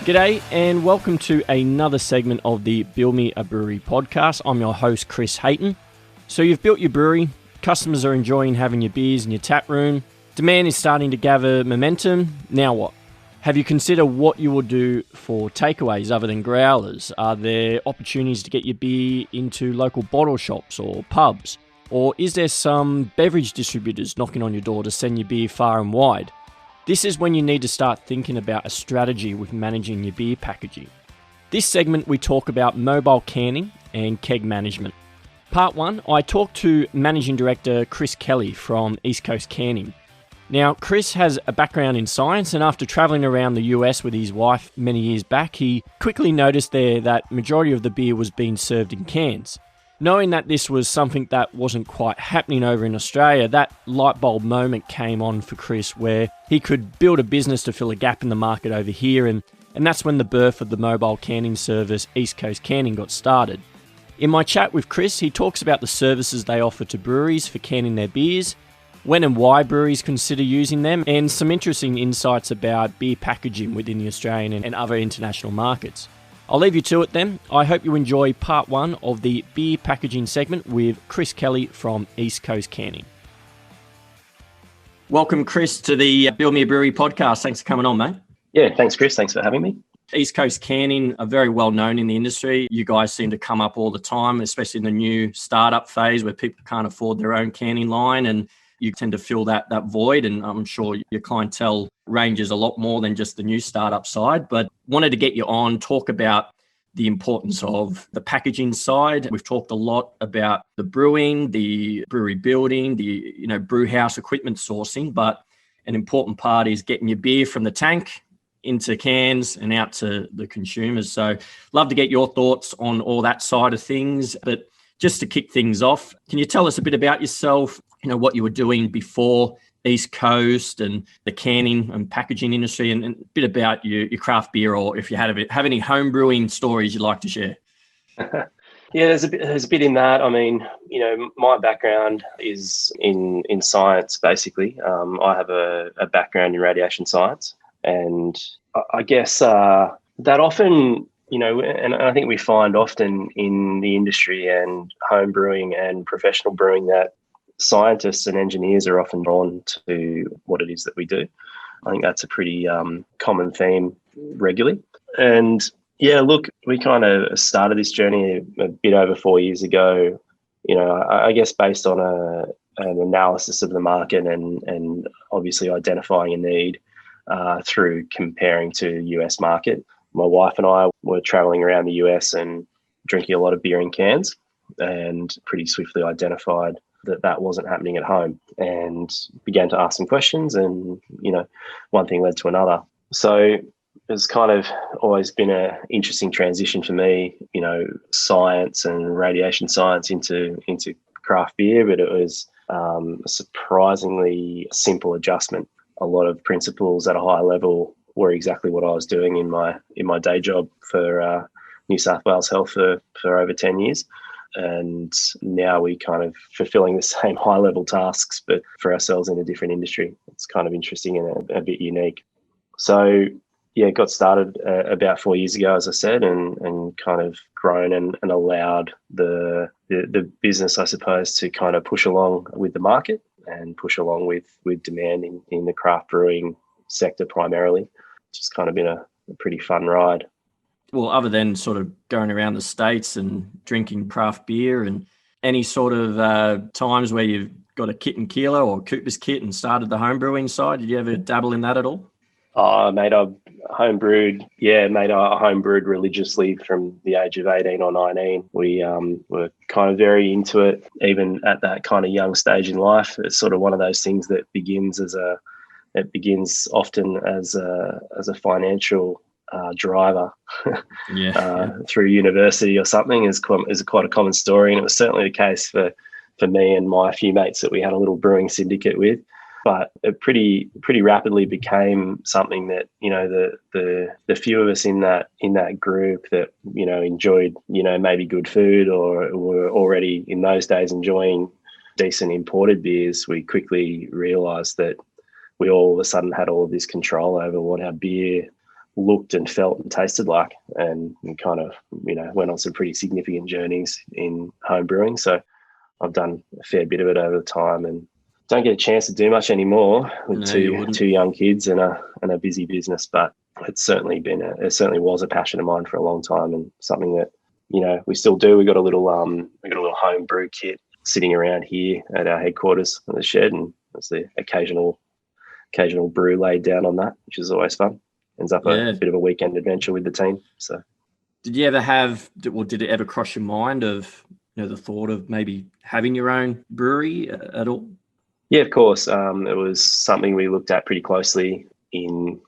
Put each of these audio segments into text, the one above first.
G'day and welcome to another segment of the Build Me a Brewery podcast. I'm your host, Chris Hayton. So you've built your brewery, customers are enjoying having your beers in your tap room, demand is starting to gather momentum. Now what? Have you considered what you will do for takeaways other than growlers? Are there opportunities to get your beer into local bottle shops or pubs? Or is there some beverage distributors knocking on your door to send your beer far and wide? This is when you need to start thinking about a strategy with managing your beer packaging. This segment we talk about mobile canning and keg management. Part 1, I talked to Managing Director Chris Kelly from East Coast Canning. Now, Chris has a background in science, and after travelling around the US with his wife many years back, he quickly noticed there that majority of the beer was being served in cans. Knowing that this was something that wasn't quite happening over in Australia, that light bulb moment came on for Chris where he could build a business to fill a gap in the market over here, and that's when the birth of the mobile canning service East Coast Canning got started. In my chat with Chris, he talks about the services they offer to breweries for canning their beers, when and why breweries consider using them, and some interesting insights about beer packaging within the Australian and other international markets. I'll leave you to it then. I hope you enjoy part 1 of the beer packaging segment with Chris Kelly from East Coast Canning. Welcome, Chris, to the Build Me a Brewery podcast. Thanks for coming on, mate. Yeah, thanks, Chris. Thanks for having me. East Coast Canning are very well known in the industry. You guys seem to come up all the time, especially in the new startup phase where people can't afford their own canning line, and you tend to fill that void, and I'm sure your clientele ranges a lot more than just the new startup side. But wanted to get you on, talk about the importance of the packaging side. We've talked a lot about the brewing, the brewery building, the brew house equipment sourcing, but an important part is getting your beer from the tank into cans and out to the consumers. So love to get your thoughts on all that side of things. But just to kick things off, can you tell us a bit about yourself, what you were doing before East Coast and the canning and packaging industry, and a bit about your craft beer, or if you have any home brewing stories you'd like to share? Yeah, there's a bit in that. I mean, my background is in science, basically. I have a background in radiation science, and I guess that often, and I think we find often in the industry and home brewing and professional brewing that scientists and engineers are often drawn to what it is that we do. I think that's a pretty common theme regularly. And yeah, look, we kind of started this journey a bit over 4 years ago, I guess based on an analysis of the market and obviously identifying a need through comparing to US market. My wife and I were traveling around the US and drinking a lot of beer in cans, and pretty swiftly identified that wasn't happening at home, and began to ask some questions, and one thing led to another. So it's kind of always been an interesting transition for me, science and radiation science into craft beer, but it was a surprisingly simple adjustment. A lot of principles at a high level were exactly what I was doing in my day job for New South Wales Health for over 10 years. And now we kind of fulfilling the same high level tasks, but for ourselves in a different industry. It's kind of interesting and a bit unique. So yeah, got started about 4 years ago, as I said, and kind of grown and allowed the business, I suppose, to kind of push along with the market and push along with demand in the craft brewing sector primarily. It's just kind of been a pretty fun ride. Well, other than sort of going around the States and drinking craft beer, and any sort of times where you've got a kit and keeler or Cooper's kit and started the home brewing side, did you ever dabble in that at all? Mate, I homebrewed religiously from the age of 18 or 19. We were kind of very into it, even at that kind of young stage in life. It's sort of one of those things that begins often as a financial driver through university or something is quite a common story, and it was certainly the case for me and my few mates that we had a little brewing syndicate with. But it pretty rapidly became something that the few of us in that group that enjoyed maybe good food or were already in those days enjoying decent imported beers. We quickly realised that we all of a sudden had all of this control over what our beer looked and felt and tasted like, and kind of, went on some pretty significant journeys in home brewing. So I've done a fair bit of it over the time, and don't get a chance to do much anymore with two young kids and a busy business. But it's certainly was a passion of mine for a long time, and something that we still do. We got a little home brew kit sitting around here at our headquarters in the shed, and there's the occasional brew laid down on that, which is always fun. Ends up a bit of a weekend adventure with the team. So, did you ever did it ever cross your mind of the thought of maybe having your own brewery at all? Yeah, of course. It was something we looked at pretty closely in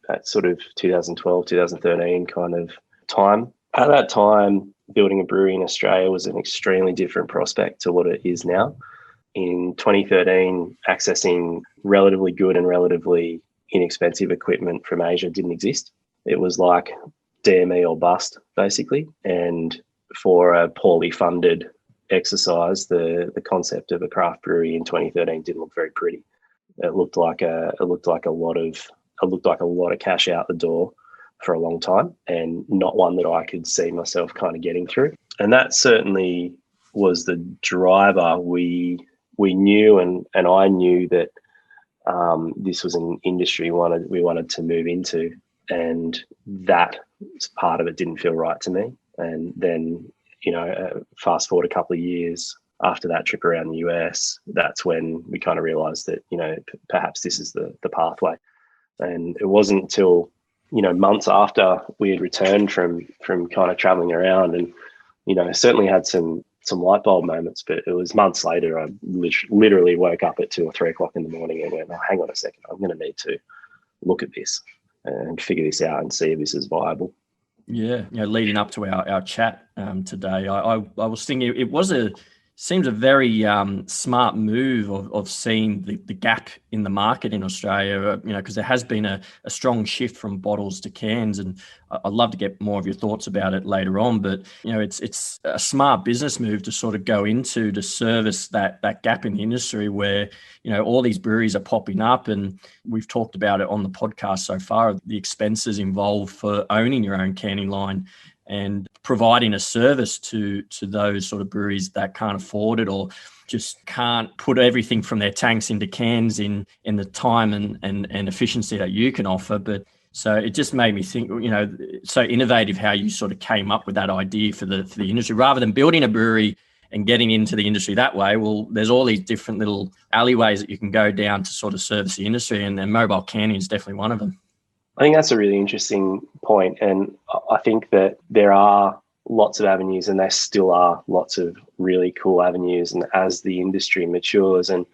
that sort of 2012, 2013 kind of time. At that time, building a brewery in Australia was an extremely different prospect to what it is now. In 2013, accessing relatively good and relatively inexpensive equipment from Asia didn't exist. It was like DME or bust, basically. And for a poorly funded exercise, the concept of a craft brewery in 2013 didn't look very pretty. It looked like a lot of cash out the door for a long time, and not one that I could see myself kind of getting through. And that certainly was the driver. We knew, and I knew that this was an industry we wanted to move into, and that part of it didn't feel right to me. And then, fast forward a couple of years after that trip around the US, that's when we kind of realized that, perhaps this is the pathway. And it wasn't until, months after we had returned from kind of traveling around, and, certainly had some light bulb moments, but it was months later. I literally woke up at 2 or 3 o'clock in the morning and went, "Oh, hang on a second, I'm going to need to look at this and figure this out and see if this is viable." Yeah, leading up to our chat today, I was thinking seems a very smart move of seeing the gap in the market in Australia, because there has been a strong shift from bottles to cans, and I'd love to get more of your thoughts about it later on. But it's a smart business move to sort of go into to service that gap in the industry where all these breweries are popping up, and we've talked about it on the podcast so far, the expenses involved for owning your own canning line and providing a service to those sort of breweries that can't afford it or just can't put everything from their tanks into cans in the time and efficiency that you can offer. But so it just made me think, so innovative how you sort of came up with that idea for the industry, rather than building a brewery and getting into the industry that way. Well, there's all these different little alleyways that you can go down to sort of service the industry, and mobile canning is definitely one of them. I think that's a really interesting point, and I think that there are lots of avenues, and there still are lots of really cool avenues. And as the industry matures, and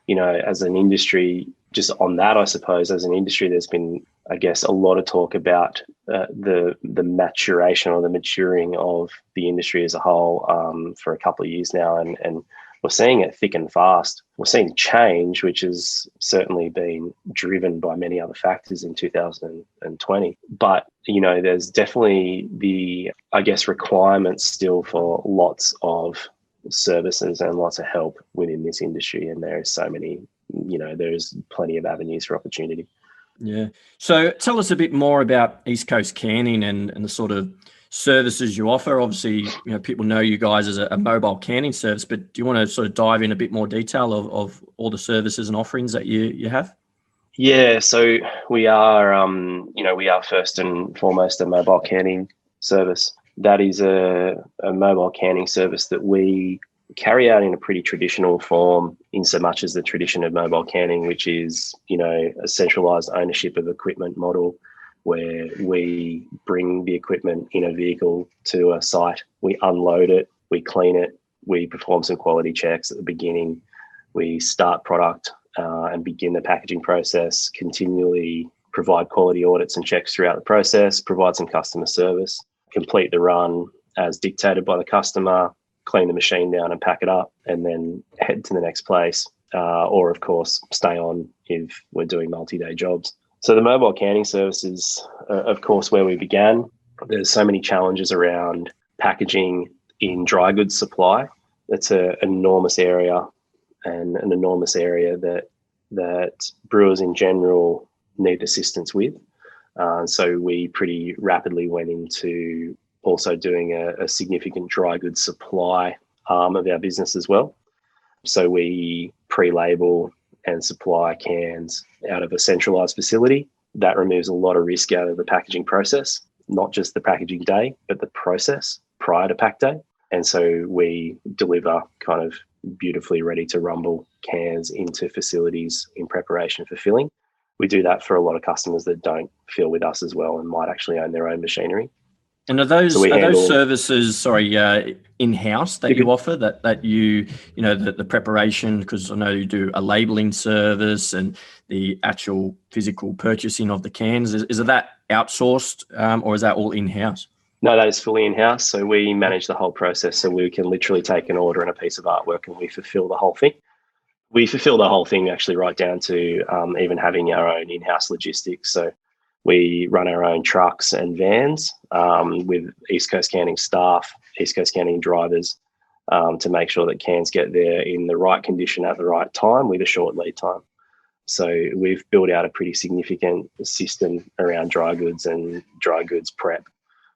as an industry, just on that, I suppose, as an industry, there's been, I guess, a lot of talk about the maturation or the maturing of the industry as a whole for a couple of years now, and we're seeing it thick and fast. We're seeing change, which has certainly been driven by many other factors in 2020. But, there's definitely the, I guess, requirements still for lots of services and lots of help within this industry. And there's so many, there's plenty of avenues for opportunity. Yeah. So tell us a bit more about East Coast Canning and the sort of services you offer. Obviously, people know you guys as a mobile canning service, but do you want to sort of dive in a bit more detail of all the services and offerings that you have? Yeah, so we are, we are first and foremost a mobile canning service. That is a mobile canning service that we carry out in a pretty traditional form, in so much as the tradition of mobile canning, which is, a centralized ownership of equipment model, where we bring the equipment in a vehicle to a site, we unload it, we clean it, we perform some quality checks at the beginning, we start product and begin the packaging process, continually provide quality audits and checks throughout the process, provide some customer service, complete the run as dictated by the customer, clean the machine down and pack it up, and then head to the next place, or of course stay on if we're doing multi-day jobs. So the mobile canning service is, of course, where we began. There's so many challenges around packaging in dry goods supply. It's an enormous area, and an enormous area that brewers in general need assistance with. So we pretty rapidly went into also doing a significant dry goods supply arm of our business as well. So we pre-label and supply cans out of a centralised facility. That removes a lot of risk out of the packaging process, not just the packaging day, but the process prior to pack day. And so we deliver kind of beautifully ready to rumble cans into facilities in preparation for filling. We do that for a lot of customers that don't fill with us as well and might actually own their own machinery. And are those services, in-house that you offer, that you know, the preparation, because I know you do a labelling service and the actual physical purchasing of the cans. Is that outsourced or is that all in-house? No, that is fully in-house. So we manage the whole process. So we can literally take an order and a piece of artwork and we fulfill the whole thing. We fulfill the whole thing actually right down to even having our own in-house logistics. So we run our own trucks and vans with East Coast canning staff, East Coast canning drivers to make sure that cans get there in the right condition at the right time with a short lead time. So we've built out a pretty significant system around dry goods and dry goods prep,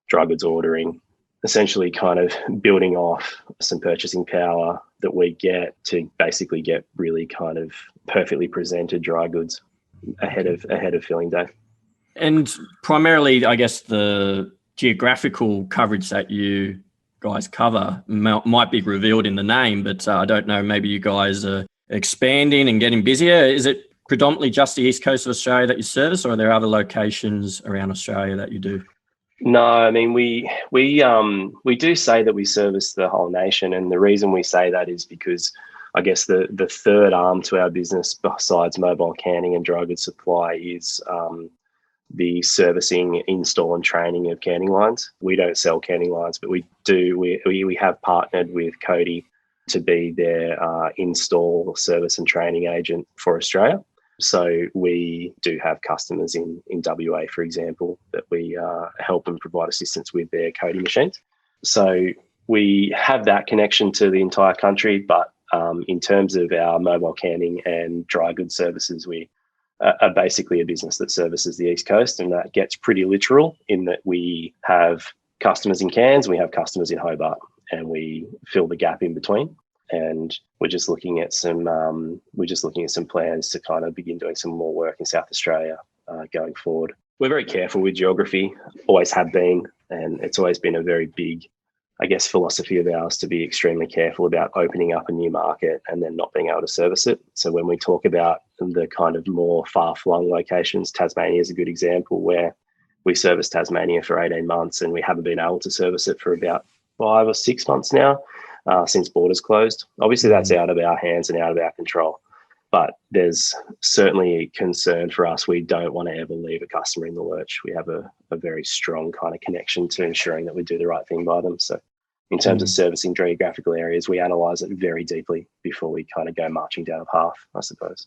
dry goods ordering, essentially kind of building off some purchasing power that we get to basically get really kind of perfectly presented dry goods ahead of filling day. And primarily, I guess the geographical coverage that you guys cover might be revealed in the name, but I don't know, maybe you guys are expanding and getting busier. Is it predominantly just the East Coast of Australia that you service, or are there other locations around Australia that you do? No, I mean, we do say that we service the whole nation, and the reason we say that is because I guess the third arm to our business besides mobile canning and dry goods supply is the servicing, install and training of canning lines. We don't sell canning lines, but we do. We have partnered with Cody to be their install, service and training agent for Australia. So we do have customers in WA, for example, that we help and provide assistance with their Cody machines. So we have that connection to the entire country, but in terms of our mobile canning and dry goods services, we are basically a business that services the East Coast, and that gets pretty literal in that we have customers in Cairns, we have customers in Hobart, and we fill the gap in between. And we're just looking at some plans to kind of begin doing some more work in South Australia going forward. We're very careful with geography, always have been, and it's always been a very big, I guess, philosophy of ours to be extremely careful about opening up a new market and then not being able to service it. So when we talk about the kind of more far-flung locations, Tasmania is a good example where we serviced Tasmania for 18 months and we haven't been able to service it for about 5 or 6 months now since borders closed. Obviously, that's out of our hands and out of our control. But there's certainly a concern for us. We don't want to ever leave a customer in the lurch. We have a very strong kind of connection to ensuring that we do the right thing by them. So in terms of servicing geographical areas, we analyse it very deeply before we kind of go marching down a path, I suppose.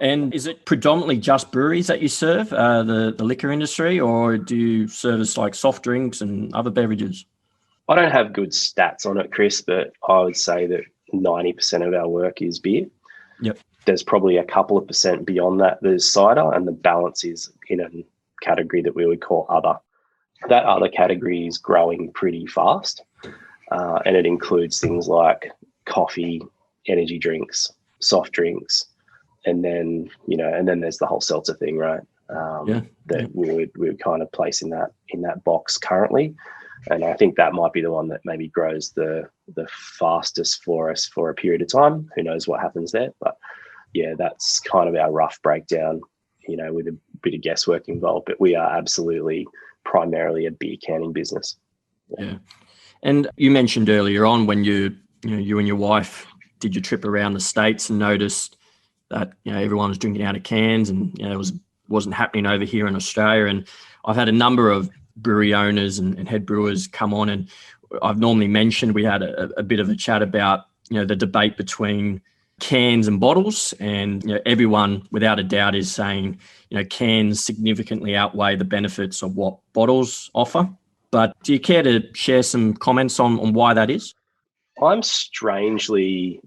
And is it predominantly just breweries that you serve, the liquor industry, or do you service like soft drinks and other beverages? I don't have good stats on it, Chris, but I would say that 90% of our work is beer. Yep. There's probably a couple of percent beyond that. There's cider, and the balance is in a category that we would call other. That other category is growing pretty fast, and it includes things like coffee, energy drinks, soft drinks, and then there's the whole seltzer thing, right? That we would kind of place in that box currently. And I think that might be the one that maybe grows the fastest for us for a period of time. Who knows what happens there? But yeah, that's kind of our rough breakdown, with a bit of guesswork involved. But we are absolutely primarily a beer canning business. Yeah. And you mentioned earlier on when you and your wife did your trip around the States and noticed that everyone was drinking out of cans, and it wasn't happening over here in Australia. And I've had a number of brewery owners and head brewers come on, and I've normally mentioned we had a bit of a chat about the debate between cans and bottles, and everyone without a doubt is saying cans significantly outweigh the benefits of what bottles offer. But do you care to share some comments on why that is? I'm strangely,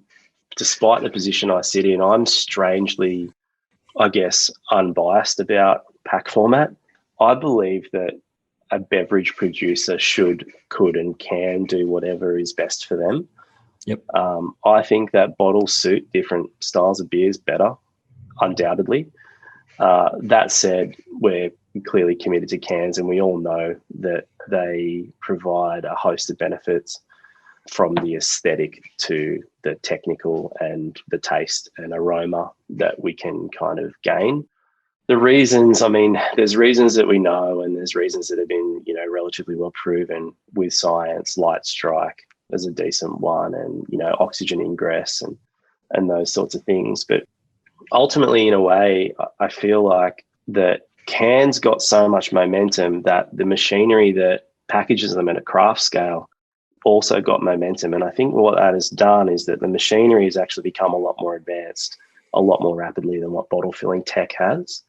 despite the position I sit in, I'm strangely, I guess, unbiased about pack format. I believe that a beverage producer could and can do whatever is best for them. Yep. I think that bottles suit different styles of beers better, undoubtedly. That said, we're clearly committed to cans, and we all know that they provide a host of benefits, from the aesthetic to the technical and the taste and aroma that we can kind of gain. The reasons, I mean, there's reasons that we know, and there's reasons that have been, relatively well proven with science. Light strike is a decent one, and, oxygen ingress and those sorts of things. But ultimately, in a way, I feel like that cans got so much momentum that the machinery that packages them at a craft scale also got momentum. And I think what that has done is that the machinery has actually become a lot more advanced, a lot more rapidly than what bottle filling tech has.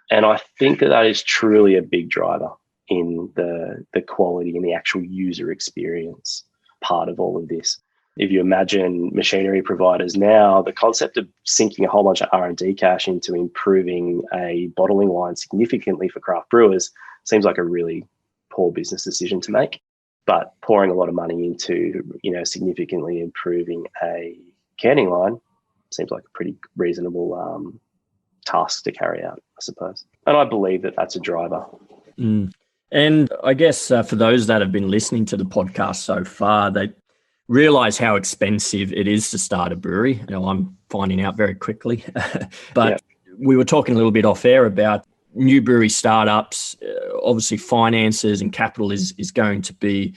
And I think that is truly a big driver in the quality and the actual user experience part of all of this. If you imagine machinery providers now, the concept of sinking a whole bunch of R&D cash into improving a bottling line significantly for craft brewers seems like a really poor business decision to make. But pouring a lot of money into, significantly improving a canning line seems like a pretty reasonable task to carry out, I suppose. And I believe that that's a driver. Mm. And I guess for those that have been listening to the podcast so far, they realize how expensive it is to start a brewery. I'm finding out very quickly. But we were talking a little bit off air about new brewery startups. Obviously, finances and capital is going to be,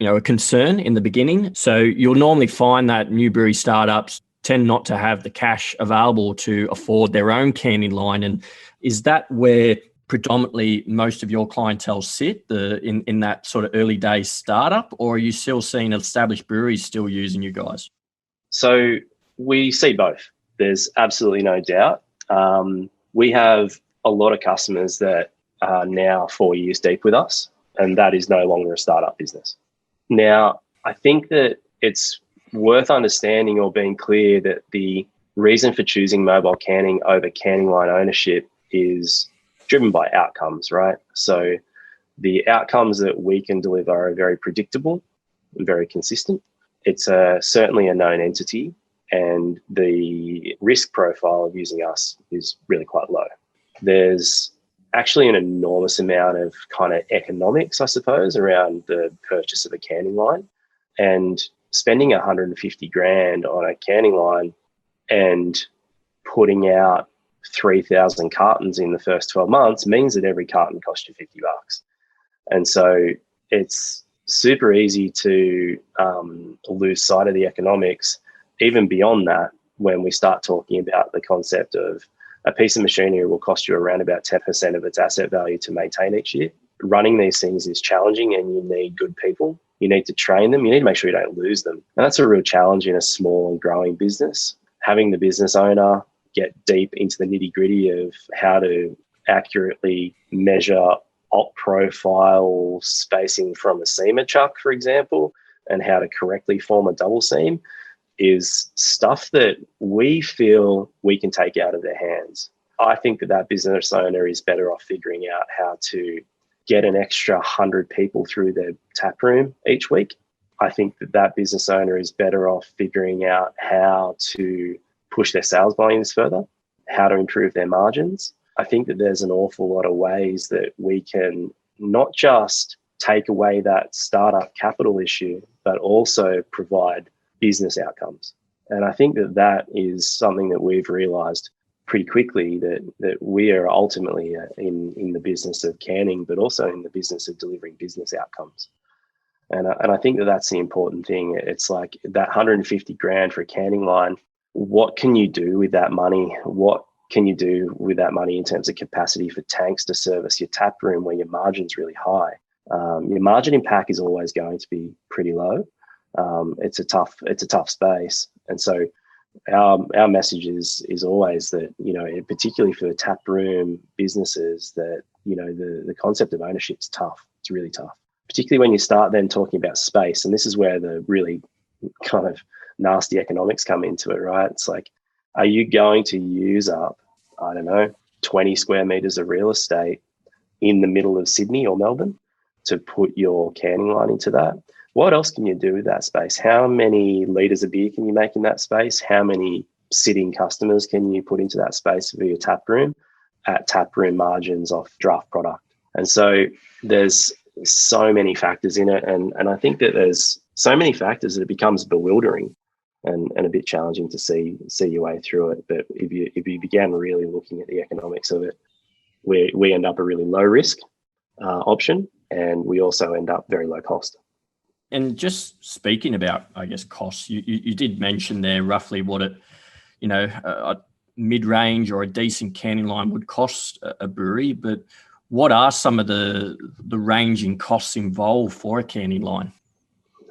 a concern in the beginning. So you'll normally find that new brewery startups tend not to have the cash available to afford their own canning line. And is that where predominantly most of your clientele sit, in that sort of early days startup, or are you still seeing established breweries still using you guys? So we see both. There's absolutely no doubt. We have a lot of customers that are now 4 years deep with us, and that is no longer a startup business. Now, I think that it's worth understanding or being clear that the reason for choosing mobile canning over canning line ownership is driven by outcomes, right? So the outcomes that we can deliver are very predictable and very consistent. It's certainly a known entity, and the risk profile of using us is really quite low. There's actually an enormous amount of kind of economics, I suppose, around the purchase of a canning line, and spending 150 grand on a canning line and putting out 3,000 cartons in the first 12 months means that every carton costs you $50. And so it's super easy to lose sight of the economics. Even beyond that, when we start talking about the concept of a piece of machinery will cost you around about 10% of its asset value to maintain each year. Running these things is challenging, and you need good people. You need to train them. You need to make sure you don't lose them. And that's a real challenge in a small and growing business. Having the business owner get deep into the nitty-gritty of how to accurately measure op profile spacing from a seamer chuck, for example, and how to correctly form a double seam is stuff that we feel we can take out of their hands. I think that business owner is better off figuring out how to get an extra 100 people through their tap room each week. I think that business owner is better off figuring out how to push their sales volumes further, how to improve their margins. I think that there's an awful lot of ways that we can not just take away that startup capital issue, but also provide business outcomes. And I think that is something that we've realized pretty quickly, that we are ultimately in the business of canning, but also in the business of delivering business outcomes. And I think that's the important thing. It's like that 150 grand for a canning line. What can you do with that money? What can you do with that money in terms of capacity for tanks to service your tap room where your margin's really high? Your margin in pack is always going to be pretty low. It's a tough space. And so our message is always that, particularly for the tap room businesses, that, the concept of ownership is tough. It's really tough, particularly when you start then talking about space. And this is where the really kind of nasty economics come into it, right? It's like, are you going to use up, 20 square meters of real estate in the middle of Sydney or Melbourne to put your canning line into that. What else can you do with that space? How many litres of beer can you make in that space? How many sitting customers can you put into that space for your tap room at tap room margins off draft product? And so there's so many factors in it. And I think that there's so many factors that it becomes bewildering and a bit challenging to see your way through it. But if you began really looking at the economics of it, we end up a really low risk option, and we also end up very low cost. And just speaking about, I guess, costs, you did mention there roughly what it, a mid-range or a decent canning line would cost a brewery, but what are some of the ranging costs involved for a canning line?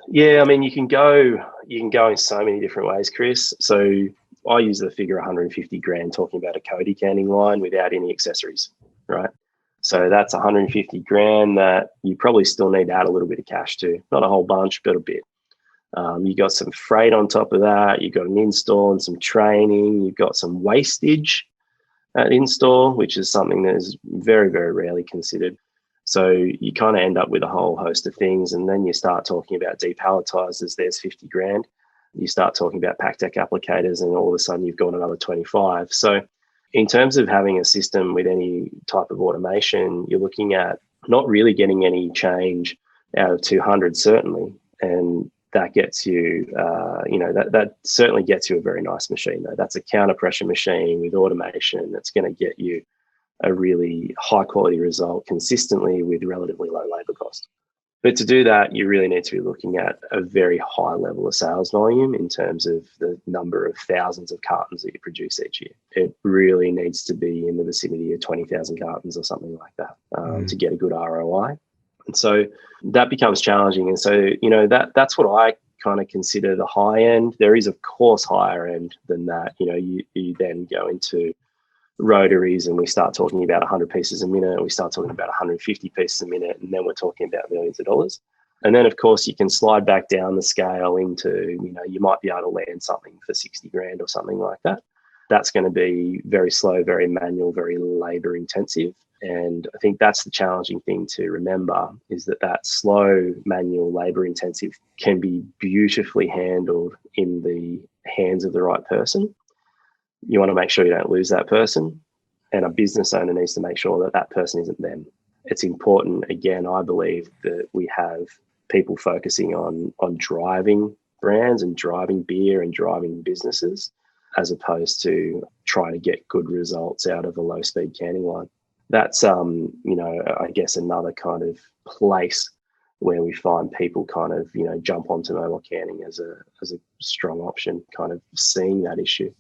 Yeah, I mean, you can go in so many different ways, Chris. So I use the figure 150 grand talking about a Cody canning line without any accessories, right? So that's 150 grand that you probably still need to add a little bit of cash to. Not a whole bunch, but a bit. You got some freight on top of that. You've got an install and some training. You've got some wastage at install, which is something that is very, very rarely considered. So you kind of end up with a whole host of things. And then you start talking about depalletizers, there's 50 grand. You start talking about pack deck applicators, and all of a sudden you've got another 25. So in terms of having a system with any type of automation, you're looking at not really getting any change out of 200, certainly. And that gets you, that certainly gets you a very nice machine, though. That's a counter pressure machine with automation that's going to get you a really high quality result consistently with relatively low labor cost. But to do that, you really need to be looking at a very high level of sales volume in terms of the number of thousands of cartons that you produce each year. It really needs to be in the vicinity of 20,000 cartons or something like that to get a good ROI. And so that becomes challenging. And so, that's what I kind of consider the high end. There is, of course, higher end than that. You then go into rotaries and we start talking about 100 pieces a minute, and we start talking about 150 pieces a minute, and then we're talking about millions of dollars. And then, of course, you can slide back down the scale into, you might be able to land something for 60 grand or something like that. That's going to be very slow, very manual, very labor intensive. And I think that's the challenging thing to remember, is that slow, manual, labor intensive can be beautifully handled in the hands of the right person. You want to make sure you don't lose that person, and a business owner needs to make sure that that person isn't them. It's important, again, I believe, that we have people focusing on driving brands and driving beer and driving businesses, as opposed to trying to get good results out of a low-speed canning line. That's, I guess, another kind of place where we find people kind of, jump onto mobile canning as a strong option, kind of seeing that issue.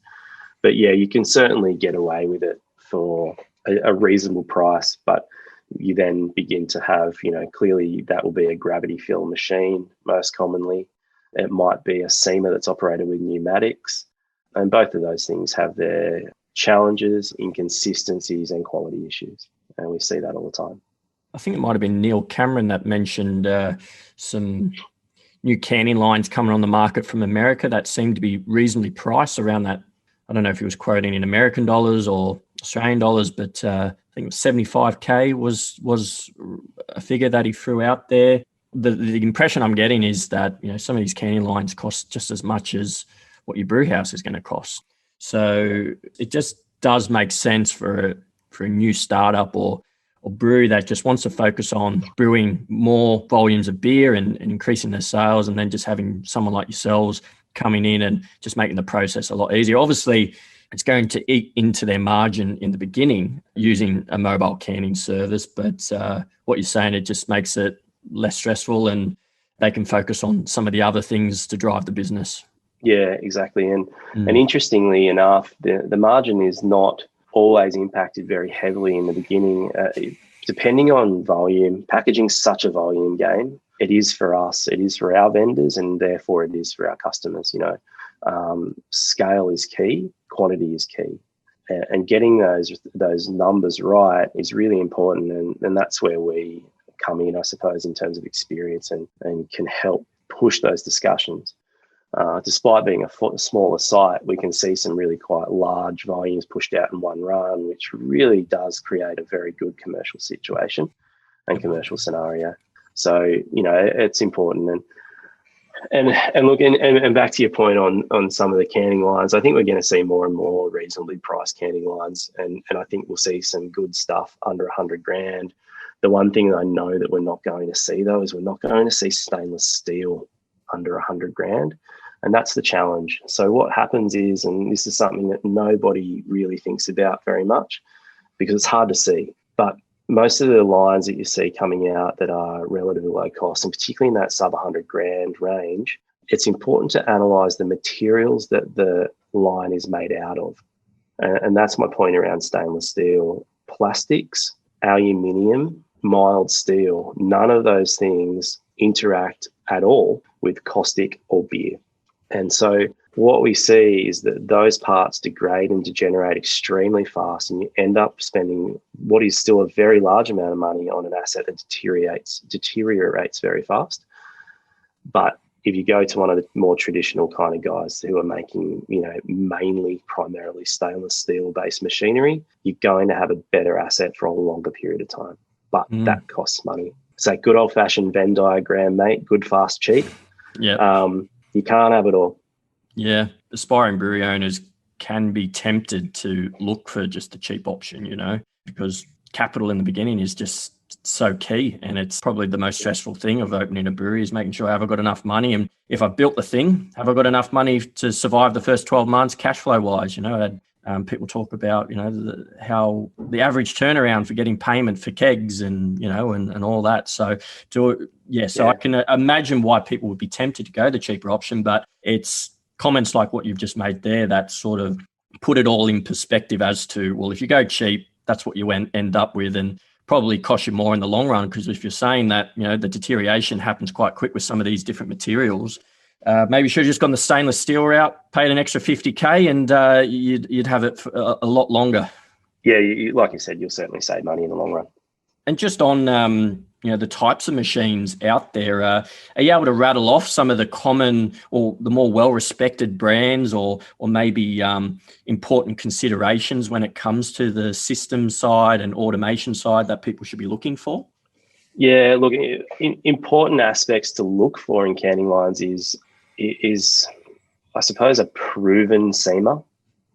But yeah, you can certainly get away with it for a reasonable price, but you then begin to have, clearly that will be a gravity fill machine most commonly. It might be a seamer that's operated with pneumatics. And both of those things have their challenges, inconsistencies, and quality issues. And we see that all the time. I think it might have been Neil Cameron that mentioned some new canning lines coming on the market from America that seemed to be reasonably priced around that. I don't know if he was quoting in American dollars or Australian dollars, but I think it was 75K was a figure that he threw out there. The impression I'm getting is that, some of these canning lines cost just as much as what your brew house is going to cost. So it just does make sense for a new startup or brewery that just wants to focus on brewing more volumes of beer and increasing their sales, and then just having someone like yourselves coming in and just making the process a lot easier. Obviously, it's going to eat into their margin in the beginning using a mobile canning service, but what you're saying, it just makes it less stressful and they can focus on some of the other things to drive the business. Yeah, exactly. And interestingly enough, the margin is not always impacted very heavily in the beginning. Depending on volume, packaging's such a volume game. It is for us, it is for our vendors, and therefore it is for our customers. Scale is key, quantity is key, and getting those numbers right is really important. And that's where we come in, I suppose, in terms of experience and can help push those discussions. Despite being a smaller site, we can see some really quite large volumes pushed out in one run, which really does create a very good commercial situation and commercial scenario. So, it's important. And look, and back to your point on some of the canning lines, I think we're going to see more and more reasonably priced canning lines, and I think we'll see some good stuff under 100 grand. The one thing that I know that we're not going to see, though, is we're not going to see stainless steel under 100 grand. And that's the challenge. So what happens is, and this is something that nobody really thinks about very much because it's hard to see, but most of the lines that you see coming out that are relatively low cost, and particularly in that sub 100 grand range, it's important to analyze the materials that the line is made out of. And that's my point around stainless steel. Plastics, aluminium, mild steel, none of those things interact at all with caustic or beer. And so what we see is that those parts degrade and degenerate extremely fast, and you end up spending what is still a very large amount of money on an asset that deteriorates very fast. But if you go to one of the more traditional kind of guys who are making, mainly primarily stainless steel based machinery, you're going to have a better asset for a longer period of time. But that costs money. It's that good old fashioned Venn diagram, mate. Good, fast, cheap. Yeah. You can't have it all. Yeah. Aspiring brewery owners can be tempted to look for just the cheap option, because capital in the beginning is just so key. And it's probably the most stressful thing of opening a brewery is making sure, have I got enough money? And if I've built the thing, have I got enough money to survive the first 12 months cash flow wise? People talk about, how the average turnaround for getting payment for kegs and all that. So I can imagine why people would be tempted to go the cheaper option, but it's comments like what you've just made there that sort of put it all in perspective as to, well, if you go cheap, that's what you end up with, and probably cost you more in the long run. Because if you're saying that, the deterioration happens quite quick with some of these different materials, maybe you should have just gone the stainless steel route, paid an extra 50K, and you'd have it for a lot longer. Yeah, like you said, you'll certainly save money in the long run. And just on the types of machines out there, are you able to rattle off some of the common or the more well-respected brands, or maybe important considerations when it comes to the system side and automation side that people should be looking for? Yeah, look, important aspects to look for in canning lines is, I suppose, a proven seamer.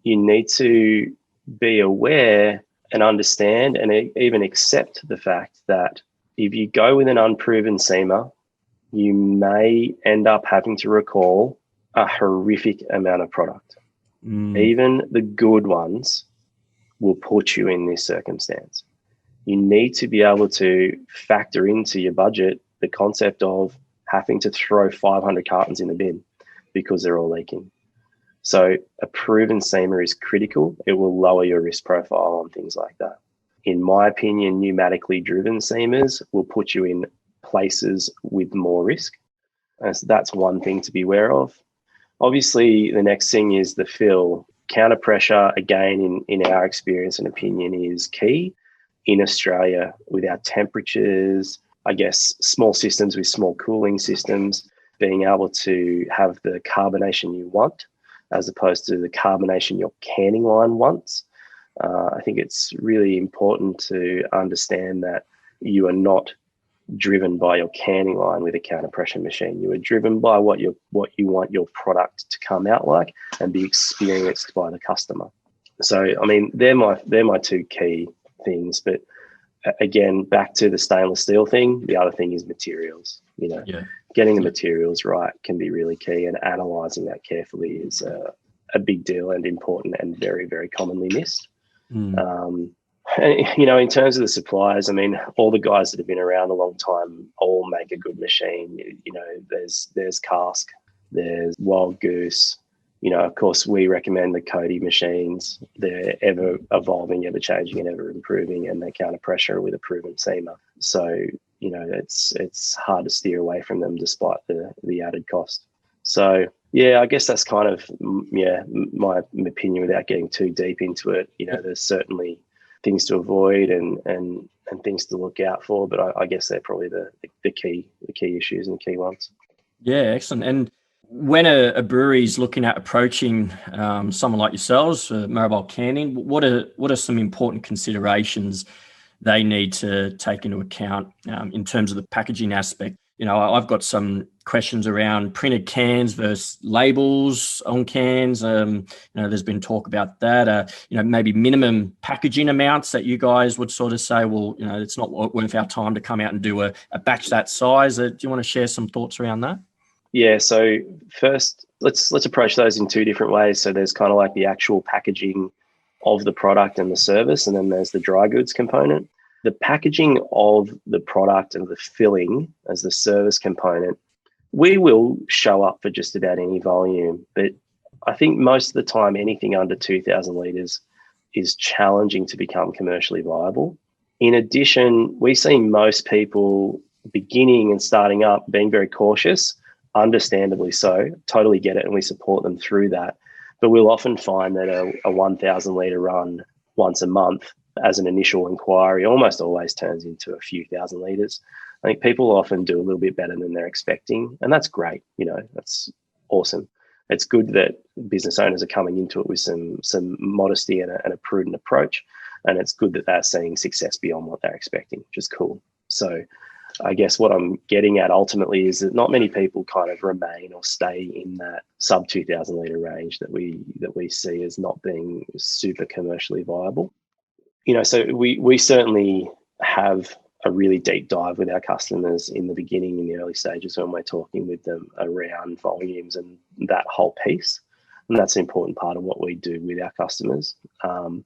You need to be aware and understand and even accept the fact that if you go with an unproven seamer, you may end up having to recall a horrific amount of product. Even the good ones will put you in this circumstance. You need to be able to factor into your budget the concept of having to throw 500 cartons in the bin because they're all leaking. So a proven seamer is critical. It will lower your risk profile on things like that. In my opinion, pneumatically driven seamers will put you in places with more risk. And so that's one thing to be aware of. Obviously, the next thing is the fill. Counter pressure, again, in our experience and opinion, is key. In Australia, with our temperatures, I guess small systems with small cooling systems, being able to have the carbonation you want as opposed to the carbonation your canning line wants. I think it's really important to understand that you are not driven by your canning line with a counter pressure machine. You are driven by what you want your product to come out like and be experienced by the customer. So, I mean, they're my two key things. But again, back to the stainless steel thing, the other thing is materials. Getting the materials right can be really key, and analysing that carefully is a big deal and important and very, very commonly missed. And, in terms of the suppliers, I mean, all the guys that have been around a long time all make a good machine. There's Cask, there's Wild Goose. Of course, we recommend the Cody machines. They're ever evolving, ever changing, and ever improving, and they counter pressure with a proven seamer. So, it's hard to steer away from them despite the added cost. So, yeah, I guess that's kind of, my opinion without getting too deep into it. There's certainly things to avoid and things to look out for, but I guess they're probably the key issues and the key ones. Yeah, excellent. And when a brewery is looking at approaching someone like yourselves for mobile canning, what are some important considerations they need to take into account in terms of the packaging aspect? You know, I've got some questions around printed cans versus labels on cans. There's been talk about that. Maybe minimum packaging amounts that you guys would sort of say, well, it's not worth our time to come out and do a batch that size. Do you want to share some thoughts around that? Yeah. So first, let's approach those in two different ways. So there's kind of like the actual packaging of the product and the service, and then there's the dry goods component. The packaging of the product and the filling as the service component, we will show up for just about any volume, but I think most of the time anything under 2,000 litres is challenging to become commercially viable. In addition, we see most people beginning and starting up being very cautious, understandably so, totally get it, and we support them through that. But we'll often find that a 1,000 litre run once a month as an initial inquiry almost always turns into a few thousand litres. I think people often do a little bit better than they're expecting, and that's great. That's awesome. It's good that business owners are coming into it with some modesty and a prudent approach, and it's good that they're seeing success beyond what they're expecting, which is cool. So I guess what I'm getting at ultimately is that not many people kind of remain or stay in that sub 2,000 litre range that we see as not being super commercially viable. So we certainly have a really deep dive with our customers in the beginning, in the early stages, when we're talking with them around volumes and that whole piece. And that's an important part of what we do with our customers. Other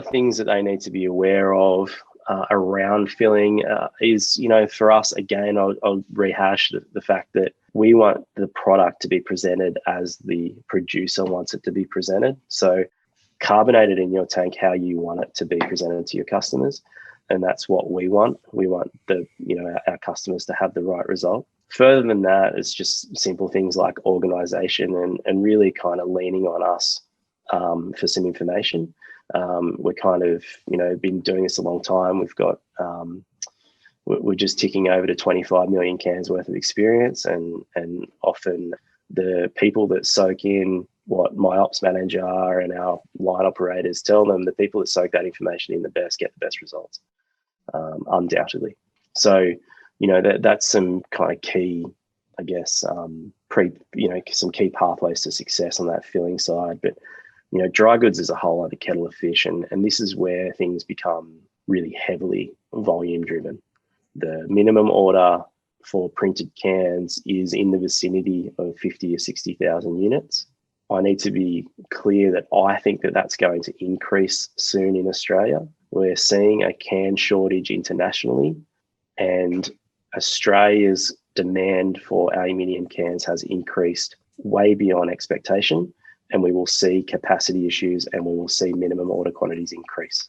things that they need to be aware of around filling is, for us, again, I'll rehash the fact that we want the product to be presented as the producer wants it to be presented. So carbonate it in your tank how you want it to be presented to your customers. And that's what we want. We want our customers to have the right result. Further than that, it's just simple things like organization and really kind of leaning on us for some information. We're kind of, been doing this a long time. We've got, we're just ticking over to 25 million cans worth of experience. And often the people that soak in what my ops manager and our line operators tell them, the people that soak that information in the best get the best results, undoubtedly. So, that's some kind of key, I guess, some key pathways to success on that filling side. But, dry goods is a whole other kettle of fish. And this is where things become really heavily volume driven. The minimum order for printed cans is in the vicinity of 50 or 60,000 units. I need to be clear that I think that that's going to increase soon in Australia. We're seeing a can shortage internationally, and Australia's demand for aluminium cans has increased way beyond expectation, and we will see capacity issues and we will see minimum order quantities increase.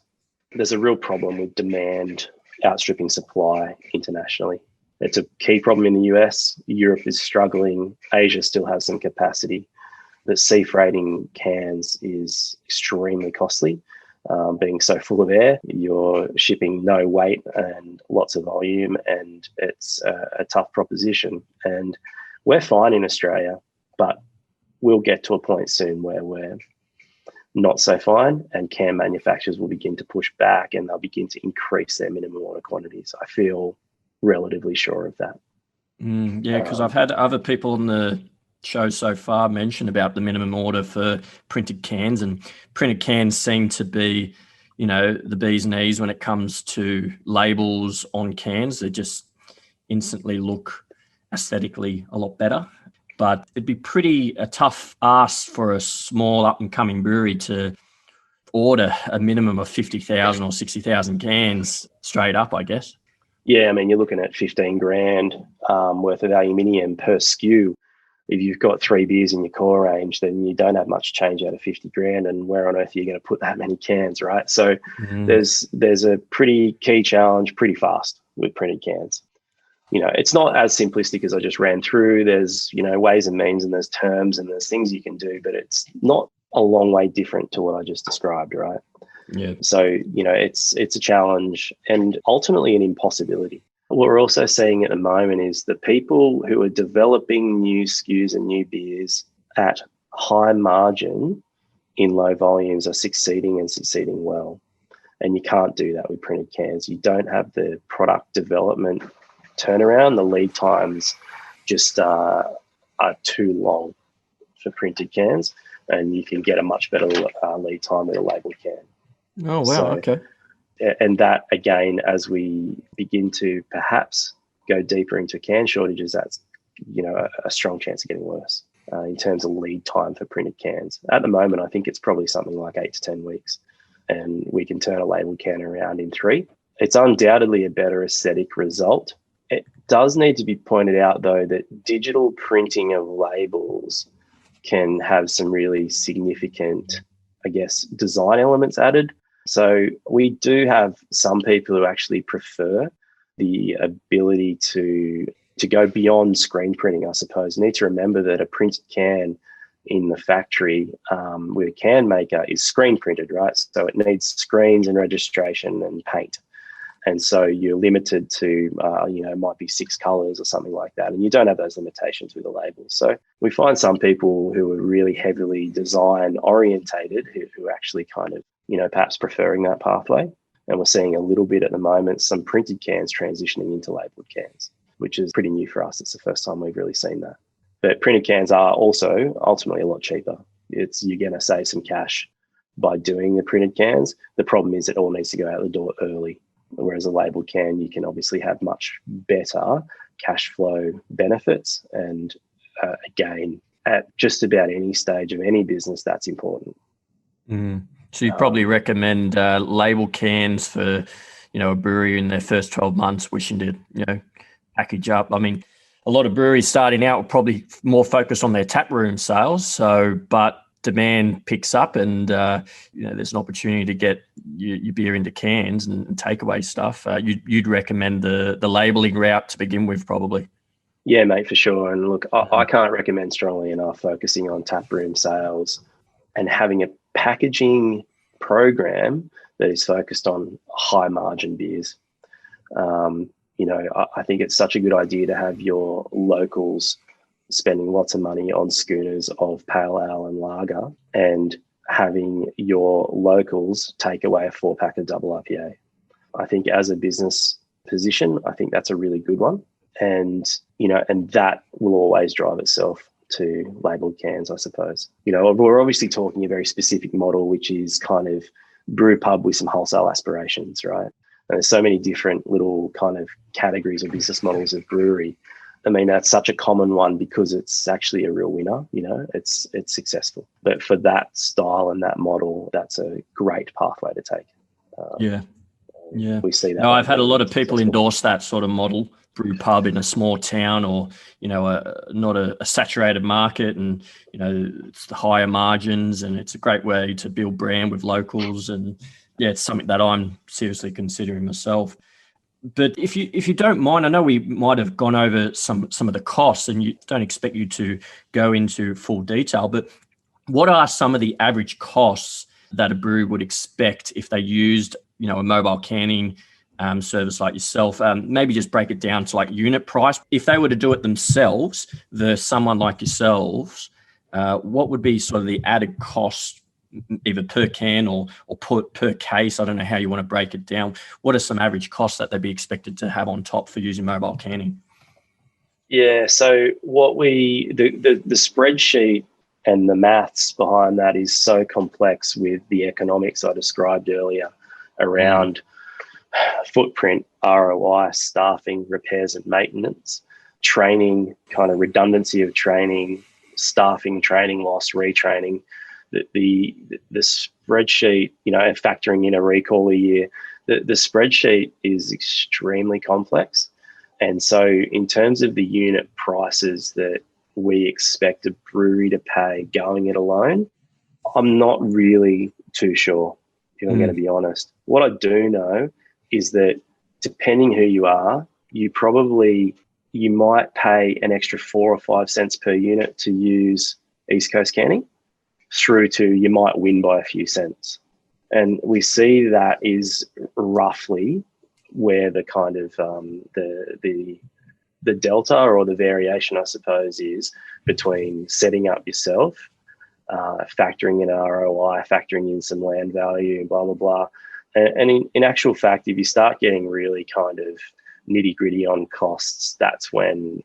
There's a real problem with demand outstripping supply internationally. It's a key problem in the US. Europe is struggling. Asia still has some capacity. But sea freighting cans is extremely costly. Being so full of air, you're shipping no weight and lots of volume, and it's a tough proposition. And we're fine in Australia, but we'll get to a point soon where we're not so fine, and can manufacturers will begin to push back and they'll begin to increase their minimum order quantities. I feel relatively sure of that. Because I've had other people on the show so far mention about the minimum order for printed cans, and printed cans seem to be, the bee's knees when it comes to labels on cans. They just instantly look aesthetically a lot better. But it'd be a tough ask for a small up-and-coming brewery to order a minimum of 50,000 or 60,000 cans straight up, I guess. Yeah, I mean, you're looking at 15 grand worth of aluminium per SKU. If you've got 3 beers in your core range, then you don't have much change out of 50 grand. And where on earth are you going to put that many cans, right? So there's a pretty key challenge pretty fast with printed cans. It's not as simplistic as I just ran through. There's, ways and means, and there's terms and there's things you can do, but it's not a long way different to what I just described, right? Yeah. So, it's a challenge and ultimately an impossibility. What we're also seeing at the moment is the people who are developing new SKUs and new beers at high margin in low volumes are succeeding and succeeding well. And you can't do that with printed cans. You don't have the product development turnaround. The lead times just are too long for printed cans, and you can get a much better lead time with a labeled can. Oh, wow. So, okay. And that, again, as we begin to perhaps go deeper into can shortages, that's, a strong chance of getting worse in terms of lead time for printed cans. At the moment, I think it's probably something like 8 to 10 weeks, and we can turn a labeled can around in 3. It's undoubtedly a better aesthetic result. It does need to be pointed out, though, that digital printing of labels can have some really significant, design elements added. So we do have some people who actually prefer the ability to go beyond screen printing, I suppose. You need to remember that a printed can in the factory with a can maker is screen printed, right? So it needs screens and registration and paint. And so you're limited to, might be 6 colors or something like that. And you don't have those limitations with a label. So we find some people who are really heavily design orientated who actually kind of, perhaps preferring that pathway. And we're seeing a little bit at the moment, some printed cans transitioning into labeled cans, which is pretty new for us. It's the first time we've really seen that. But printed cans are also ultimately a lot cheaper. You're going to save some cash by doing the printed cans. The problem is it all needs to go out the door early. Whereas a labeled can, you can obviously have much better cash flow benefits. And again, at just about any stage of any business, that's important. So you'd probably recommend label cans for, a brewery in their first 12 months wishing to, package up. I mean, a lot of breweries starting out were probably more focused on their tap room sales. But demand picks up and, there's an opportunity to get your beer into cans and takeaway stuff. You'd recommend the labeling route to begin with, probably. Yeah, mate, for sure. And look, I can't recommend strongly enough focusing on tap room sales and having a packaging program that is focused on high margin beers. I think it's such a good idea to have your locals spending lots of money on schooners of pale ale and lager, and having your locals take away a 4-pack of double IPA. I think as a business position, I think that's a really good one. And that will always drive itself to labelled cans, I suppose. We're obviously talking a very specific model, which is kind of brew pub with some wholesale aspirations, right? And there's so many different little kind of categories or business models of brewery. I mean, that's such a common one because it's actually a real winner, it's successful. But for that style and that model, that's a great pathway to take. Yeah. We see that. No, I've had a lot of people endorse that sort of model, brew pub in a small town or, not a saturated market, and, it's the higher margins, and it's a great way to build brand with locals. And yeah, it's something that I'm seriously considering myself. But if you don't mind, I know we might have gone over some of the costs, and you don't expect you to go into full detail, but what are some of the average costs that a brewery would expect if they used, a mobile canning service like yourself? Maybe just break it down to like unit price. If they were to do it themselves versus someone like yourselves, what would be sort of the added cost, either per can or per case? I don't know how you want to break it down. What are some average costs that they'd be expected to have on top for using mobile canning? Yeah, so what the spreadsheet and the maths behind that is so complex with the economics I described earlier around footprint, ROI, staffing, repairs and maintenance, training, kind of redundancy of training, staffing, training loss, retraining. The spreadsheet, factoring in a recall a year, the spreadsheet is extremely complex. And so in terms of the unit prices that we expect a brewery to pay going it alone, I'm not really too sure, if I'm going to be honest. What I do know is that depending who you are, you might pay an extra 4 or 5 cents per unit to use East Coast canning, through to you might win by a few cents. And we see that is roughly where the kind of the delta or the variation, I suppose, is between setting up yourself, factoring in ROI, factoring in some land value, blah, blah, blah. And in actual fact, if you start getting really kind of nitty gritty on costs, that's when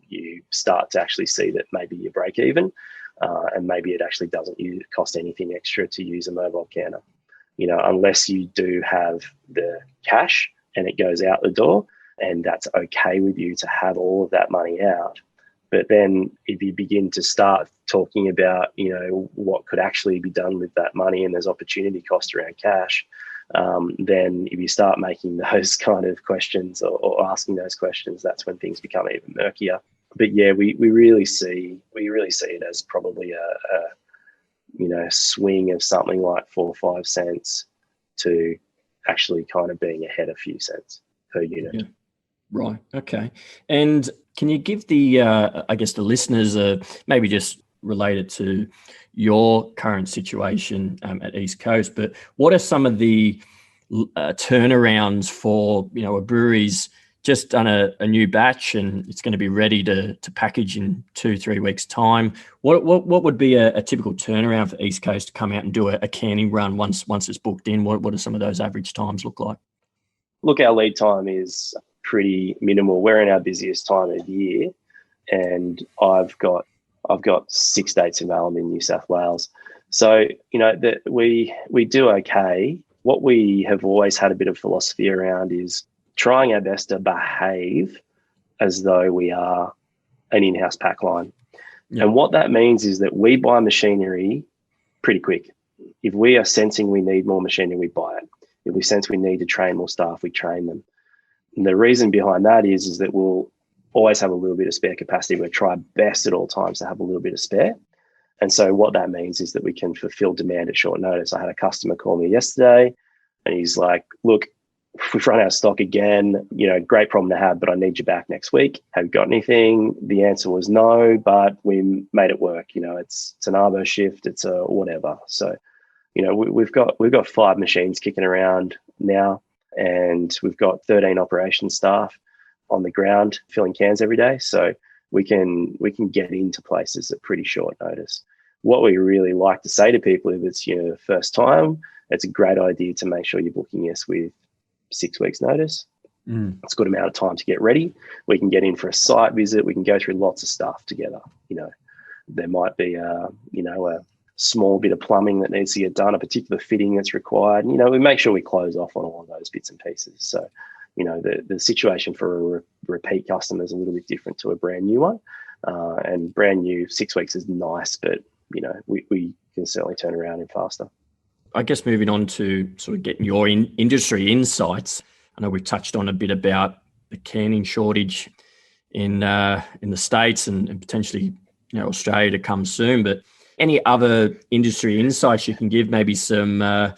you start to actually see that maybe you break even, and maybe it actually doesn't cost anything extra to use a mobile canner, unless you do have the cash and it goes out the door, and that's okay with you to have all of that money out. But then if you begin to start talking about, what could actually be done with that money, and there's opportunity cost around cash, then if you start making those kind of questions or asking those questions, that's when things become even murkier. But yeah, we really see it as probably a swing of something like 4 or 5 cents to actually kind of being ahead a few cents per unit. Yeah. Right. Okay. And can you give the listeners, maybe just related to your current situation at East Coast, but what are some of the turnarounds for, a brewery's just done a new batch and it's going to be ready to package in 2-3 weeks' time? What would be a typical turnaround for East Coast to come out and do a canning run once it's booked in? What do some of those average times look like? Look, our lead time is pretty minimal. We're in our busiest time of year, and I've got 6 dates available in New South Wales. So, that we do okay. What we have always had a bit of philosophy around is trying our best to behave as though we are an in-house pack line. Yeah. And what that means is that we buy machinery pretty quick. If we are sensing we need more machinery, we buy it. If we sense we need to train more staff, we train them. And the reason behind that is that we'll always have a little bit of spare capacity. We'll try best at all times to have a little bit of spare. And so what that means is that we can fulfill demand at short notice. I had a customer call me yesterday and he's like, look, we've run out of stock again, great problem to have, but I need you back next week. Have you got anything? The answer was no, but we made it work. It's an arbo shift, it's a whatever. So, we've got 5 machines kicking around now, and we've got 13 operations staff on the ground filling cans every day. So we can get into places at pretty short notice. What we really like to say to people, if it's the first time, it's a great idea to make sure you're booking us with 6 weeks notice. It's a good amount of time to get ready. We can get in for a site visit. We can go through lots of stuff together. There might be a small bit of plumbing that needs to get done, a particular fitting that's required. We make sure we close off on all of those bits and pieces. So, the situation for a repeat customer is a little bit different to a brand new one. And brand new, 6 weeks is nice, but, we can certainly turn around and faster. I guess moving on to sort of getting your industry insights. I know we've touched on a bit about the canning shortage in the States and potentially Australia to come soon, but any other industry insights you can give, maybe some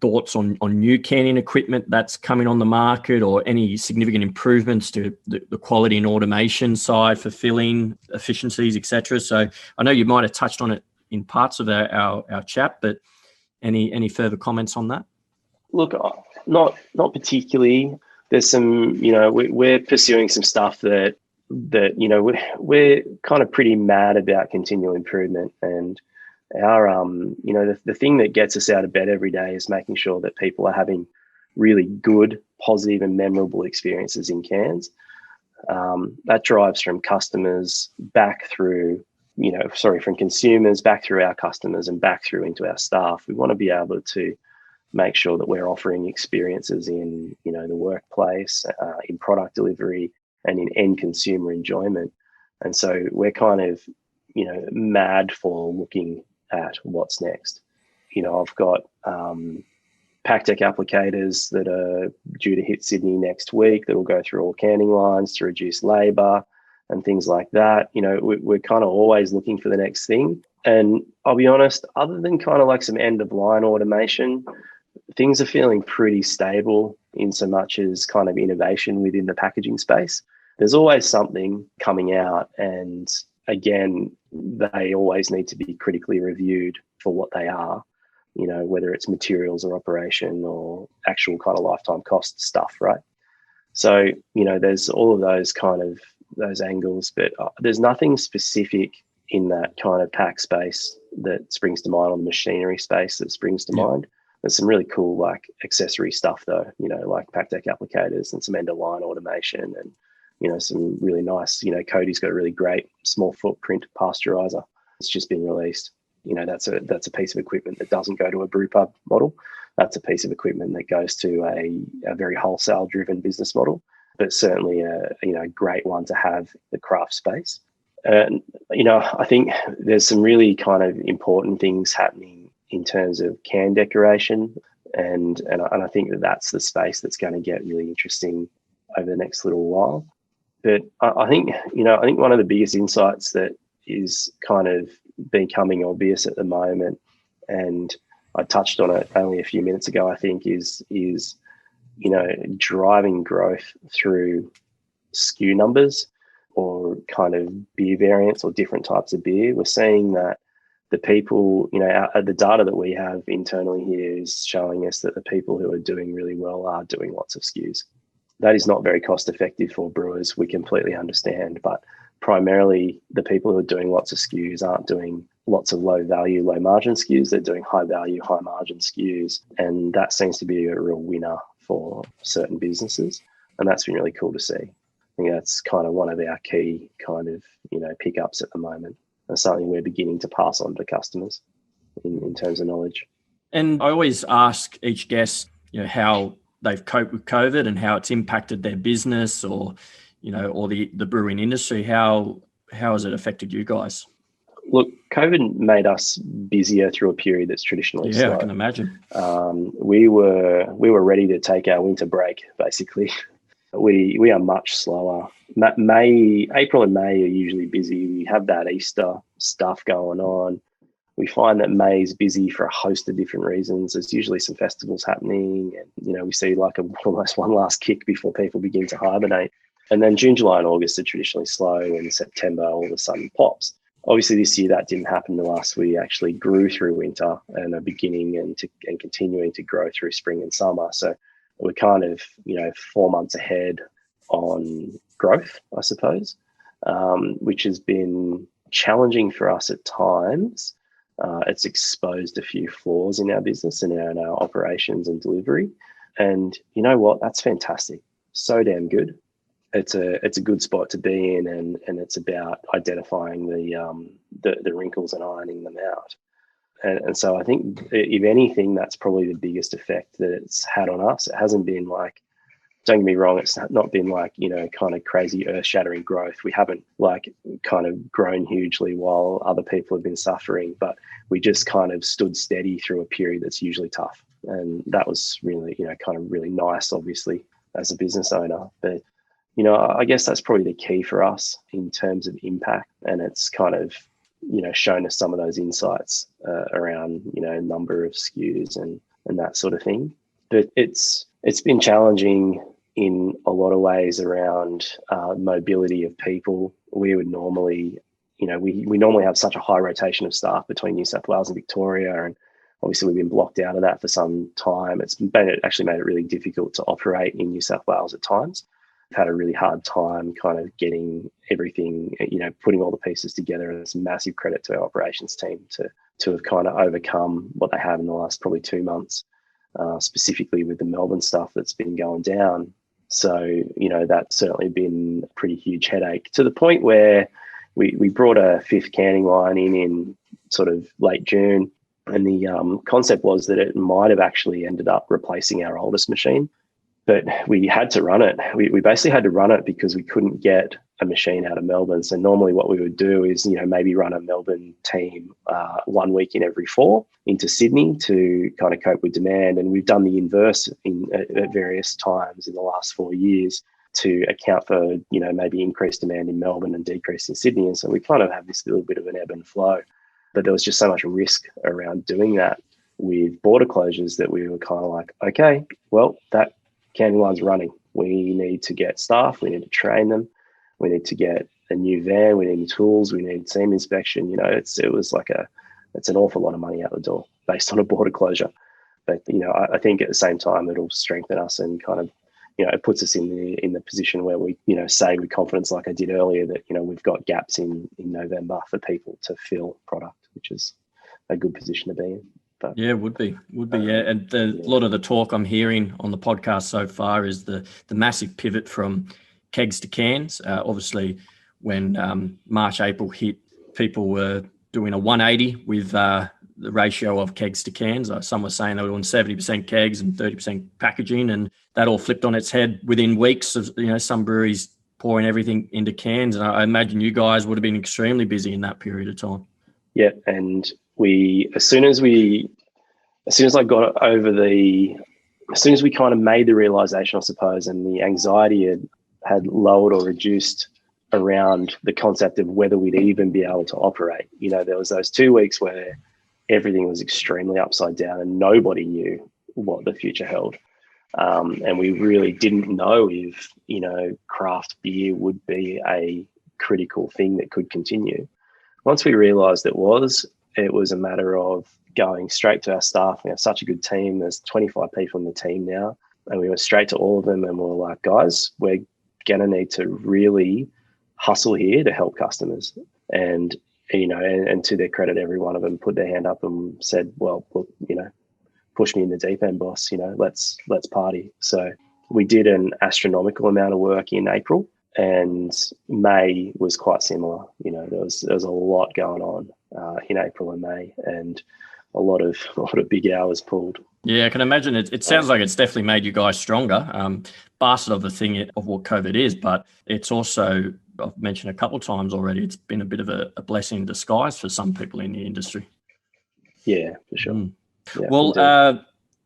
thoughts on new canning equipment that's coming on the market, or any significant improvements to the quality and automation side for filling efficiencies, etc. So I know you might have touched on it in parts of our chat, but any further comments on that? Look, not particularly. There's some, we're pursuing some stuff that we're kind of pretty mad about continual improvement. And our, the thing that gets us out of bed every day is making sure that people are having really good, positive and memorable experiences in cans. That drives from customers back through, from consumers back through our customers and back through into our staff. We want to be able to make sure that we're offering experiences in, the workplace, in product delivery and in end consumer enjoyment. And so we're kind of, mad for looking at what's next. I've got pack deck applicators that are due to hit Sydney next week that will go through all canning lines to reduce labour and things like that. We're kind of always looking for the next thing. And I'll be honest, other than kind of like some end of line automation, things are feeling pretty stable in so much as kind of innovation within the packaging space. There's always something coming out, and again, they always need to be critically reviewed for what they are. whether it's materials or operation or actual kind of lifetime cost stuff, right? So, there's all of those kind of those angles, but there's nothing specific in that kind of pack space that springs to mind, on the machinery space that springs to mind. There's some really cool like accessory stuff though, like pack deck applicators and some end of line automation and, some really nice, Cody's got a really great small footprint pasteurizer. It's just been released. That's a piece of equipment that doesn't go to a brew pub model. That's a piece of equipment that goes to a very wholesale driven business model, but certainly a great one to have the craft space. And, I think there's some really kind of important things happening in terms of can decoration. And I think that's the space that's going to get really interesting over the next little while. But I think one of the biggest insights that is kind of becoming obvious at the moment, and I touched on it only a few minutes ago, I think is driving growth through SKU numbers or kind of beer variants or different types of beer. We're seeing that the people, the data that we have internally here is showing us that the people who are doing really well are doing lots of SKUs. That is not very cost effective for brewers. We completely understand, but primarily the people who are doing lots of SKUs aren't doing lots of low value, low margin SKUs. They're doing high value, high margin SKUs. And that seems to be a real winner for certain businesses. And that's been really cool to see. I think that's kind of one of our key kind of, pickups at the moment. And something we're beginning to pass on to customers in terms of knowledge. And I always ask each guest, how they've coped with COVID and how it's impacted their business or the brewing industry. How has it affected you guys? Look, COVID made us busier through a period that's traditionally slow. I can imagine. We were ready to take our winter break, basically. We are much slower. April and May are usually busy. We have that Easter stuff going on. We find that May is busy for a host of different reasons. There's usually some festivals happening, and we see like almost one last kick before people begin to hibernate. And then June, July, and August are traditionally slow, and September all of a sudden pops. Obviously, this year that didn't happen to us. We actually grew through winter and are beginning and continuing to grow through spring and summer. So we're kind of 4 months ahead on growth, I suppose, which has been challenging for us at times. It's exposed a few flaws in our business and in our operations and delivery. And you know what? That's fantastic. So damn good. It's a good spot to be in, and it's about identifying the wrinkles and ironing them out. And so I think, if anything, that's probably the biggest effect that it's had on us. It hasn't been like, don't get me wrong, it's not been like, kind of crazy earth-shattering growth. We haven't like kind of grown hugely while other people have been suffering, but we just kind of stood steady through a period that's usually tough. And that was really, kind of really nice, obviously, as a business owner. But, I guess that's probably the key for us in terms of impact. And it's kind of, shown us some of those insights around, number of SKUs and that sort of thing. But it's been challenging in a lot of ways around mobility of people. We would normally, we normally have such a high rotation of staff between New South Wales and Victoria, and obviously we've been blocked out of that for some time. It's actually made it really difficult to operate in New South Wales at times. We've had a really hard time kind of getting everything, putting all the pieces together, and it's a massive credit to our operations team to have kind of overcome what they have in the last probably 2 months. Specifically with the Melbourne stuff that's been going down. So, that's certainly been a pretty huge headache, to the point where we brought a 5th canning line in sort of late June. And the concept was that it might have actually ended up replacing our oldest machine. But we had to run it. We basically had to run it because we couldn't get a machine out of Melbourne. So normally what we would do is, maybe run a Melbourne team 1 week in every 4 into Sydney to kind of cope with demand. And we've done the inverse at various times in the last 4 years to account for, maybe increased demand in Melbourne and decrease in Sydney. And so we kind of have this little bit of an ebb and flow. But there was just so much risk around doing that with border closures that we were kind of like, okay, well, that canning line's running. We need to get staff. We need to train them. We need to get a new van. We need tools. We need seam inspection. It was like a it's an awful lot of money out the door based on a border closure. But, I think at the same time, it'll strengthen us and kind of, it puts us in the position where we, say with confidence, like I did earlier, that, we've got gaps in November for people to fill product, which is a good position to be in. But, yeah, would be. Yeah. And a lot of the talk I'm hearing on the podcast so far is the massive pivot from kegs to cans. Obviously, when March, April hit, people were doing a 180 with the ratio of kegs to cans. Some were saying they were doing 70% kegs and 30% packaging, and that all flipped on its head within weeks of, some breweries pouring everything into cans. And I imagine you guys would have been extremely busy in that period of time. Yeah, and as soon as we kind of made the realization, I suppose, and the anxiety had lowered or reduced around the concept of whether we'd even be able to operate. There was those 2 weeks where everything was extremely upside down and nobody knew what the future held. And we really didn't know if, craft beer would be a critical thing that could continue. Once we realized it was a matter of going straight to our staff. We have such a good team. There's 25 people in the team now. And we went straight to all of them and we were like, guys, we're going to need to really hustle here to help customers. And and to their credit, every one of them put their hand up and said, well, look, push me in the deep end, boss, let's party. So we did an astronomical amount of work in April, and May was quite similar. There was a lot going on in April and May, and a lot of big hours pulled. Yeah, I can imagine it sounds like it's definitely made you guys stronger. Bastard of the thing of what COVID is, but it's also, I've mentioned a couple of times already, it's been a bit of a blessing in disguise for some people in the industry. Yeah, for sure. Yeah, well,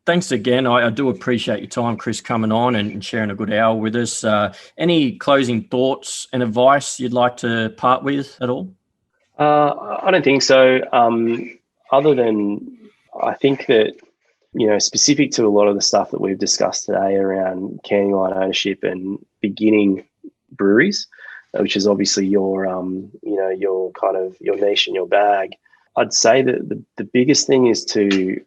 thanks again. I do appreciate your time, Chris, coming on and sharing a good hour with us. Any closing thoughts and advice you'd like to part with at all? I don't think so. Other than I think that, specific to a lot of the stuff that we've discussed today around canning line ownership and beginning breweries, which is obviously your kind of your niche and your bag. I'd say that the biggest thing is to, I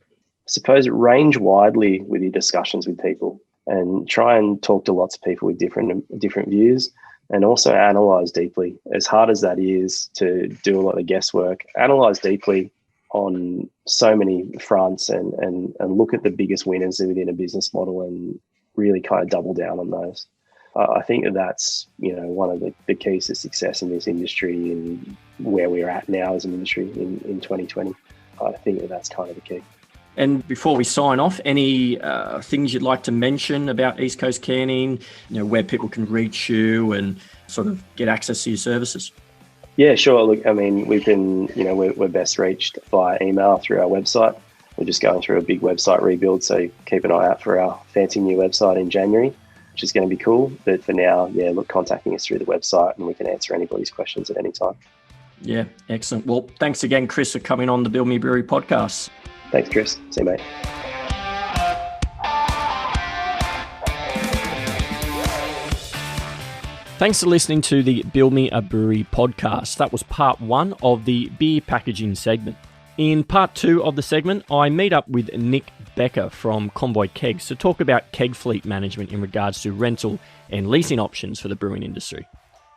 suppose, range widely with your discussions with people and try and talk to lots of people with different views, and also analyze deeply. As hard as that is to do a lot of guesswork, analyze deeply on so many fronts and look at the biggest winners within a business model and really kind of double down on those. I think that's, one of the keys to success in this industry and where we're at now as an industry in 2020. I think that's kind of the key. And before we sign off, any things you'd like to mention about East Coast Canning, where people can reach you and sort of get access to your services? Yeah, sure. Look, I mean, we've been, we're best reached via email through our website. We're just going through a big website rebuild, so keep an eye out for our fancy new website in January, which is going to be cool. But for now, contacting us through the website and we can answer anybody's questions at any time. Yeah, excellent. Well, thanks again, Chris, for coming on the Build Me Brewery podcast. Thanks, Chris. See you, mate. Thanks for listening to the Build Me a Brewery podcast. That was part 1 of the beer packaging segment. In part 2 of the segment, I meet up with Nick Becker from Convoy Kegs to talk about keg fleet management in regards to rental and leasing options for the brewing industry.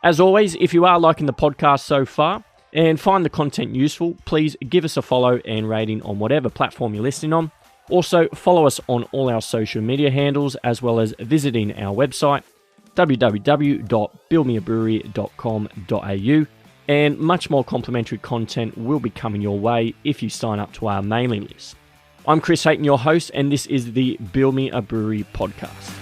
As always, if you are liking the podcast so far and find the content useful, please give us a follow and rating on whatever platform you're listening on. Also, follow us on all our social media handles, as well as visiting our website, www.buildmeabrewery.com.au, and much more complimentary content will be coming your way if you sign up to our mailing list. I'm Chris Hayton, your host, and this is the Build Me a Brewery podcast.